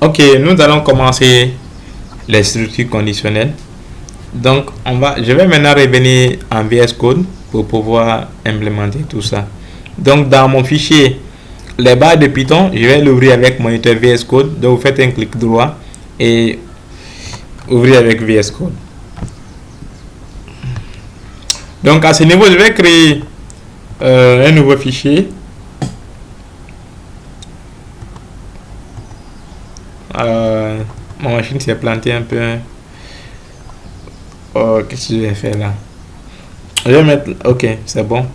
Ok, nous allons commencer les structures conditionnelles. Donc, je vais maintenant revenir en VS Code pour pouvoir implémenter tout ça. Donc, dans mon fichier, les barres de Python, je vais l'ouvrir avec moniteur VS Code. Donc, vous faites un clic droit et ouvrir avec VS Code. Donc, à ce niveau, je vais créer un nouveau fichier. Ma machine s'est plantée un peu. Oh, qu'est-ce que je vais faire là? Je vais mettre. Ok, c'est bon.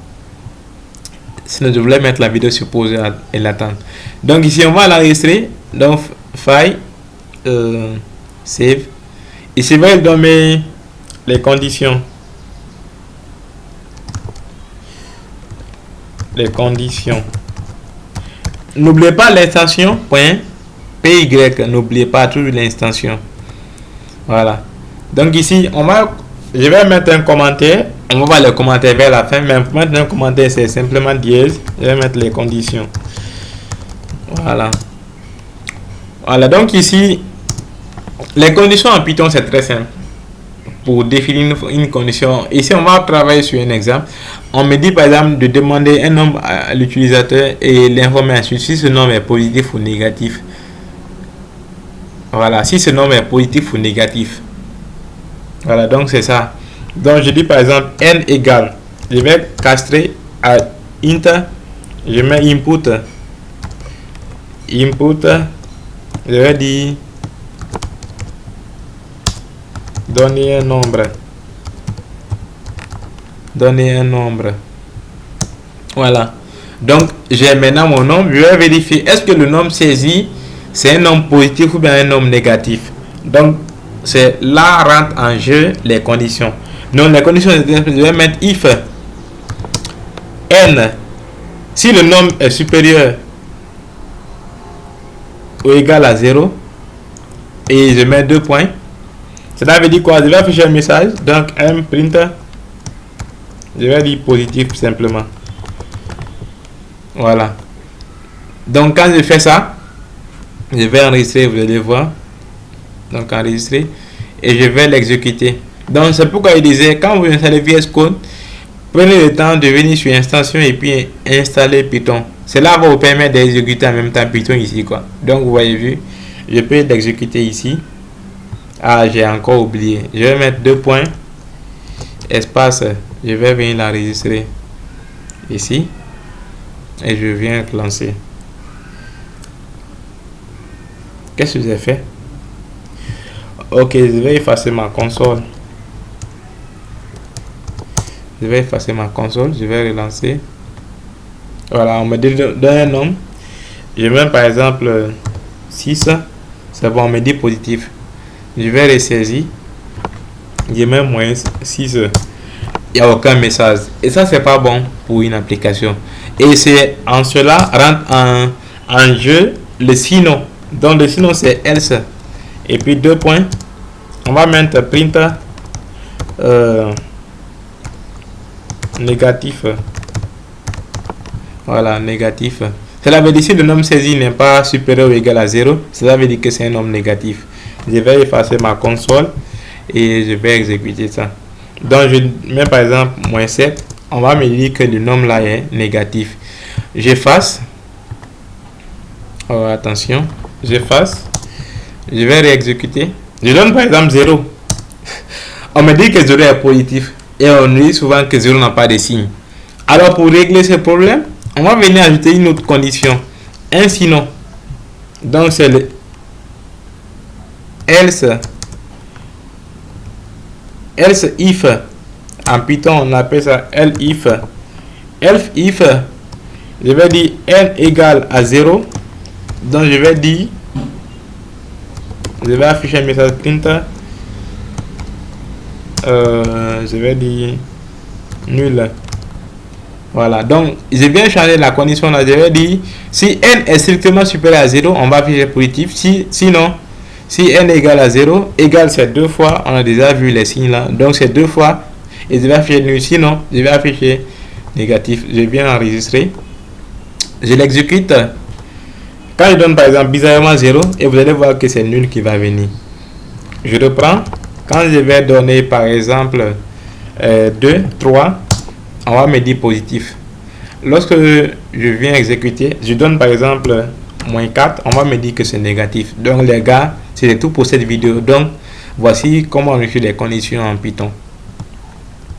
Sinon, je voulais mettre la vidéo sur pause et l'attendre. Donc, ici, on va l'enregistrer. Donc, file, save. Ici, je vais donner les conditions. Les conditions. N'oubliez pas l'extension .py. N'oubliez pas toujours l'extension. Voilà. Donc ici, je vais mettre un commentaire. On va voir les commentaires vers la fin. Mais pour mettre un commentaire, c'est simplement dièse. Je vais mettre les conditions. Voilà. Voilà. Donc ici, les conditions en Python, c'est très simple. Pour définir une condition, ici on va travailler sur un exemple. On me dit par exemple de demander un nombre à l'utilisateur et l'informer ensuite si ce nombre est positif ou négatif. Voilà, si ce nombre est positif ou négatif. Voilà, donc c'est ça. Donc je dis par exemple n égale, je vais castrer à int, je mets input, je vais dire donner un nombre. Voilà. Donc, j'ai maintenant mon nombre. Je vais vérifier est-ce que le nombre saisi, c'est un nombre positif ou bien un nombre négatif. Donc, c'est là rentre en jeu les conditions. Donc, les conditions, je vais mettre if n, si le nombre est supérieur ou égal à 0, et je mets 2 points. Cela veut dire quoi? Je vais afficher un message. Donc, printer. Je vais dire positif simplement. Voilà. Donc, quand je fais ça, je vais enregistrer, vous allez voir. Donc, enregistrer. Et je vais l'exécuter. Donc, c'est pourquoi il disait, quand vous installez VS Code, prenez le temps de venir sur Installation et puis installer Python. Cela va vous permettre d'exécuter en même temps Python ici, quoi. Donc, vous voyez vu, je peux l'exécuter ici. Ah, j'ai encore oublié. Je vais mettre 2 points. Espace. Je vais venir l'enregistrer ici. Et je viens lancer. Qu'est-ce que j'ai fait? Ok, je vais effacer ma console. Je vais relancer. Voilà, on me donne un nombre. Je mets par exemple 6. C'est bon, on me dit positif. Je vais ressaisir. Je mets moins 6. Il n'y a aucun message. Et ça, c'est pas bon pour une application. Et c'est en cela rentre en jeu le sinon. Donc, le sinon, c'est else. Et puis 2 points. On va mettre printer négatif. Voilà, négatif. Cela veut dire si le nombre saisi n'est pas supérieur ou égal à 0, cela veut dire que c'est un nombre négatif. Je vais effacer ma console et je vais exécuter ça. Donc je mets par exemple moins 7. On va me dire que le nombre là est négatif. J'efface. Oh, attention. J'efface. Je vais réexécuter. Je donne par exemple 0. On me dit que 0 est positif. Et on dit souvent que 0 n'a pas de signe. Alors pour régler ce problème, on va venir ajouter une autre condition. Un sinon. Donc c'est le else if. En Python on appelle ça elif. If je vais dire n égale à 0. Donc je vais afficher un message printer. Je vais dire nul. Voilà, donc je viens changer la condition là. Je vais dire si n est strictement supérieur à 0, on va afficher positif. Sinon, si n égale à 0, égal c'est 2 fois, on a déjà vu les signes là. Donc c'est 2 fois et je vais afficher nul. Sinon, je vais afficher négatif. Je viens enregistrer. Je l'exécute. Quand je donne par exemple bizarrement 0, et vous allez voir que c'est nul qui va venir. Je reprends. Quand je vais donner par exemple 2, 3, on va me dire positif. Lorsque je viens exécuter, je donne par exemple moins 4, on va me dire que c'est négatif. Donc les gars, c'est tout pour cette vidéo. Donc voici comment on écrit les conditions en Python.